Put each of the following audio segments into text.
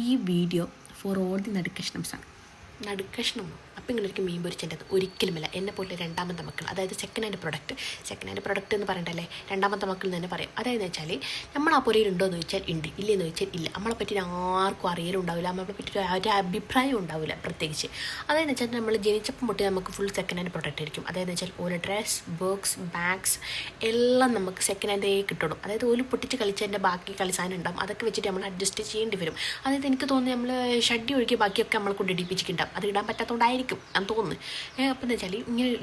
ഈ video for all the നടുക്കഷ്ണംസാണ്. നടുക്കഷ്ണമോ അപ്പം ഇങ്ങനെയൊക്കെ മീൻ പൊരിച്ചേണ്ടത് ഒരിക്കലുമല്ല. എന്നെ പോലെ രണ്ടാമത്തെ മക്കൾ, അതായത് സെക്കൻഡ് ഹാൻഡ് പ്രൊഡക്റ്റ് എന്ന് പറയണ്ടല്ലേ, രണ്ടാമത്തെ മക്കൾ എന്ന് തന്നെ പറയാം. അതായത് വെച്ചാൽ നമ്മൾ ആ പുരയിൽ ഉണ്ടോ എന്ന് ചോദിച്ചാൽ ഉണ്ട്, ഇല്ലെന്ന് ചോദിച്ചാൽ ഇല്ല. നമ്മളെ പറ്റി ആർക്കും അറിയലുണ്ടാവില്ല, നമ്മളെ പറ്റി ഒരു അഭിപ്രായം ഉണ്ടാവില്ല പ്രത്യേകിച്ച്. അതായത് വെച്ചാൽ നമ്മൾ ജനിച്ചപ്പം മുട്ടേ നമുക്ക് ഫുൾ സെക്കൻഡ് ഹാൻഡ് പ്രൊഡക്റ്റ് ആയിരിക്കും. അതായത് വെച്ചാൽ ഓരോ ഡ്രസ്, ബുക്സ്, ബാഗ്സ് എല്ലാം നമുക്ക് സെക്കൻഡ് ഹാൻഡേ കിട്ടുള്ളൂ. അതായത് ഒരു പൊട്ടിച്ച് കളിച്ചതിൻ്റെ ബാക്കി കളിസാധനം ഉണ്ടാവും, അതൊക്കെ വെച്ചിട്ട് നമ്മൾ അഡ്ജസ്റ്റ് ചെയ്യേണ്ടി വരും. അതായത് എനിക്ക് തോന്നുന്നു നമ്മൾ ഷഡ്ഡി ഒഴുകി ബാക്കിയൊക്കെ നമ്മളെ കൊണ്ട് ഇടിപ്പിച്ചിട്ടുണ്ടാവും, അത് ഇടാൻ പറ്റാത്തതുകൊണ്ടായിരിക്കും എന്ന് തോന്നുന്നു. അപ്പം എന്ന് വെച്ചാൽ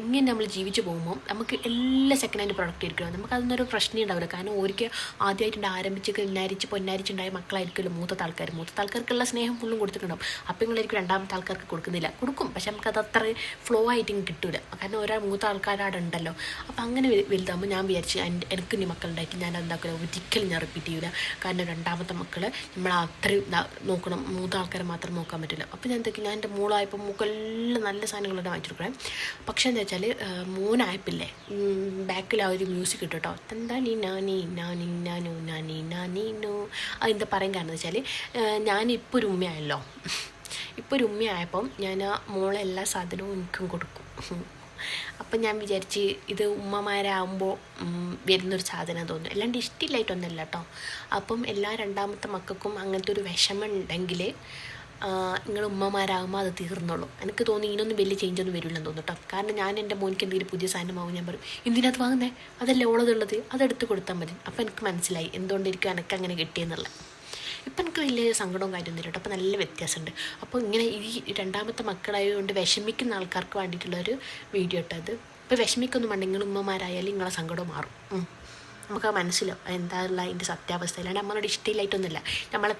ഇങ്ങനെ നമ്മൾ ജീവിച്ച് പോകുമ്പോൾ നമുക്ക് എല്ലാ സെക്കൻഡ് ഹാൻഡ് പ്രൊഡക്റ്റ് ആയിരിക്കും. നമുക്ക് അതൊന്നൊരു പ്രശ്നം ഉണ്ടാവില്ല. കാരണം ഒരിക്കൽ ആദ്യമായിട്ട് ആരംഭിച്ച് പൊന്നാരിച്ചുണ്ടായ മക്കളായിരിക്കുമല്ലോ മൂത്ത ആൾക്കാർക്കുള്ള സ്നേഹം ഫുള്ളും കൊടുത്തിട്ടുണ്ടാവും. അപ്പം നിങ്ങളായിരിക്കും രണ്ടാമത്തെ ആൾക്കാർക്ക് കൊടുക്കും, പക്ഷെ നമുക്കത് അത്ര ഫ്ലോ ആയിട്ട് കിട്ടില്ല. കാരണം ഓരോ മൂത്ത ആൾക്കാരവിടെ ഉണ്ടല്ലോ. അപ്പം അങ്ങനെ വലുതാകുമ്പോൾ ഞാൻ വിചാരിച്ച് എനിക്ക് ഇനി മക്കളുണ്ടായിട്ട് ഞാൻ എന്താക്കില്ല, ഒരിക്കലും ഞാൻ റിപ്പീറ്റ് ചെയ്യില്ല. കാരണം രണ്ടാമത്തെ മക്കൾ നമ്മൾ അത്രയും നോക്കണം, മൂത്ത ആൾക്കാരെ മാത്രം നോക്കാൻ പറ്റില്ല. അപ്പോൾ ഞാൻ എന്തൊക്കെ, ഞാൻ എൻ്റെ മോളായപ്പോൾ മൂക്കെല്ലാം നല്ല സാധനങ്ങളൊക്കെ വാങ്ങിച്ചെടുക്കണം. പക്ഷേ എന്താ വെച്ചാൽ മോനായപ്പില്ലേ, ബാക്കിൽ ആ ഒരു മ്യൂസിക് ഇട്ടു കേട്ടോ, എന്താ നീ നാനി നാനി നാനു നാനി നാനീനോ. അതെന്താ പറയാൻ കാരണം എന്ന് വെച്ചാൽ ഞാനിപ്പോൾ ഒരു ഉമ്മയായല്ലോ. ഇപ്പോൾ ഒരു ഉമ്മയായപ്പം ഞാൻ മോളെ എല്ലാ സാധനവും എനിക്കും കൊടുക്കും. അപ്പം ഞാൻ വിചാരിച്ച് ഇത് ഉമ്മമാരാകുമ്പോൾ വരുന്നൊരു സാധനം തോന്നുന്നു, അല്ലാണ്ട് ഇഷ്ടമില്ലായിട്ടൊന്നുമല്ല കേട്ടോ. അപ്പം എല്ലാ രണ്ടാമത്തെ മക്കൾക്കും അങ്ങനത്തെ ഒരു വിഷമം ഉണ്ടെങ്കിൽ നിങ്ങൾ ഉമ്മമാരാകുമ്പോൾ അത് തീർന്നുള്ളൂ. എനിക്ക് തോന്നി ഇതിനൊന്നും വലിയ ചേഞ്ചൊന്നും വരില്ലെന്ന് തോന്നുന്നു കേട്ടോ. കാരണം ഞാൻ എൻ്റെ മോനിക്ക് എന്തെങ്കിലും പുതിയ സാധനമാവും, ഞാൻ പറയും എന്തിനകത്ത് വാങ്ങുന്നത്, അതല്ലേ ഉള്ളതുള്ളത്, അതെടുത്ത് കൊടുത്താൽ മതി. അപ്പോൾ എനിക്ക് മനസ്സിലായി എന്തുകൊണ്ടിരിക്കും എനിക്ക് അങ്ങനെ കിട്ടിയെന്നുള്ളത്. ഇപ്പം എനിക്ക് വലിയ സങ്കടവും കാര്യമൊന്നും ഇല്ല കേട്ടോ. അപ്പോൾ നല്ല വ്യത്യാസമുണ്ട്. അപ്പോൾ ഇങ്ങനെ ഈ രണ്ടാമത്തെ മക്കളായതുകൊണ്ട് വിഷമിക്കുന്ന ആൾക്കാർക്ക് വേണ്ടിയിട്ടുള്ളൊരു വീഡിയോ കേട്ടോ അത്. ഇപ്പോൾ വിഷമിക്കൊന്നും വേണ്ട, നിങ്ങൾ ഉമ്മമാരായാലും നിങ്ങളെ സങ്കടം മാറും. നമുക്ക് മനസ്സിലാവും എന്താ ഉള്ള അതിൻ്റെ സത്യാവസ്ഥ. അല്ലാണ്ട് നമ്മളോട് ഇഷ്ടമില്ലായിട്ടൊന്നുമില്ല. നമ്മളെ